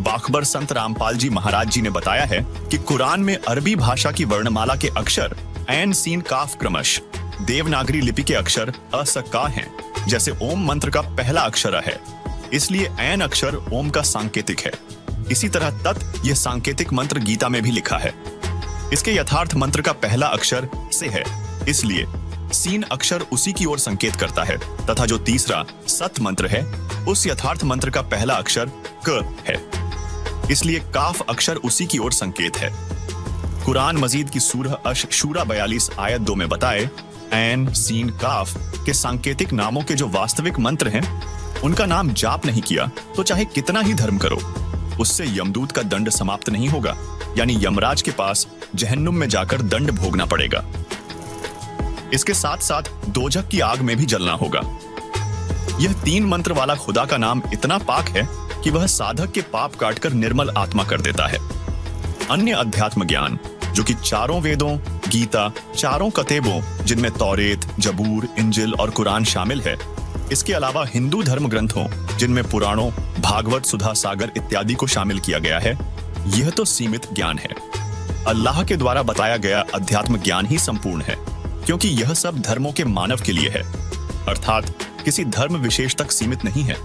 बाखबर संत रामपाल जी महाराज जी ने बताया है कि कुरान में अरबी भाषा की वर्णमाला के अक्षर ऐन सीन काफ क्रमश देवनागरी लिपि के अक्षर अ स का हैं, जैसे ओम मंत्र का पहला अक्षर है, इसलिए ऐन अक्षर ओम का सांकेतिक है। इसी तरह तत् ये सांकेतिक मंत्र गीता में भी लिखा है। इसके यथार्थ मंत्र का पहला अक्षर से है, इसलिए सीन अक्षर उसी की ओर संकेत करता है, तथा जो तीसरा सत मंत्र है उस यथार्थ मंत्र का पहला अक्षर क है, इसलिए काफ अक्षर उसी की ओर संकेत है। कुरान मजीद की सूरह अश शूरा 42 आयत 2 में बताए ऐन सीन काफ के सांकेतिक नामों के जो वास्तविक मंत्र हैं उनका नाम जाप नहीं किया तो चाहे कितना ही धर्म करो उससे यमदूत का दंड समाप्त नहीं होगा, यानी यमराज के पास जहन्नुम में जाकर दंड भोगना पड़ेगा। इसके साथ साथ दोजख की आग में भी जलना होगा। यह 3 मंत्र वाला खुदा का नाम इतना पाक है कि वह साधक के पाप काटकर निर्मल आत्मा कर देता है। अन्य अध्यात्म ज्ञान जो कि चारों वेदों, गीता, चारों कतेबों जिनमें तौरेत, जबूर, इंजिल और कुरान शामिल है, इसके अलावा हिंदू धर्म ग्रंथों जिनमें पुराणों, भागवत, सुधा सागर इत्यादि को शामिल किया गया है, यह तो सीमित ज्ञान है। अल्लाह के द्वारा बताया गया अध्यात्म ज्ञान ही संपूर्ण है, क्योंकि यह सब धर्मों के मानव के लिए है, अर्थात किसी धर्म विशेष तक सीमित नहीं है।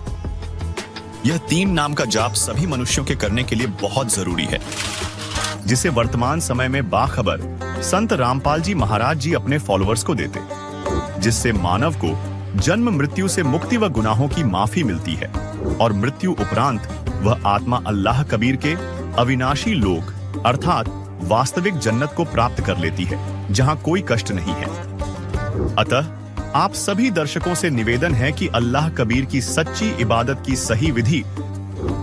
यह 3 नाम का जाप सभी मनुष्यों के करने के लिए बहुत जरूरी है, जिसे वर्तमान समय में बाखबर संत रामपाल जी महाराज जी अपने फॉलोअर्स को देते, जिससे मानव को जन्म मृत्यु से मुक्ति व गुनाहों की माफी मिलती है और मृत्यु उपरांत वह आत्मा अल्लाह कबीर के अविनाशी लोक अर्थात वास्तविक जन्नत को प्राप्त कर लेती है, जहां कोई कष्ट नहीं है। अतः आप सभी दर्शकों से निवेदन है कि अल्लाह कबीर की सच्ची इबादत की सही विधि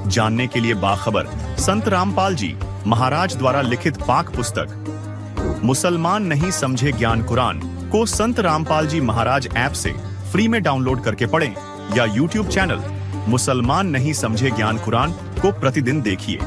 जानने के लिए बाखबर संत रामपाल जी महाराज द्वारा लिखित पाक पुस्तक मुसलमान नहीं समझे ज्ञान कुरान को संत रामपाल जी महाराज ऐप से फ्री में डाउनलोड करके पढ़ें या YouTube चैनल मुसलमान नहीं समझे ज्ञान कुरान को प्रतिदिन देखिए।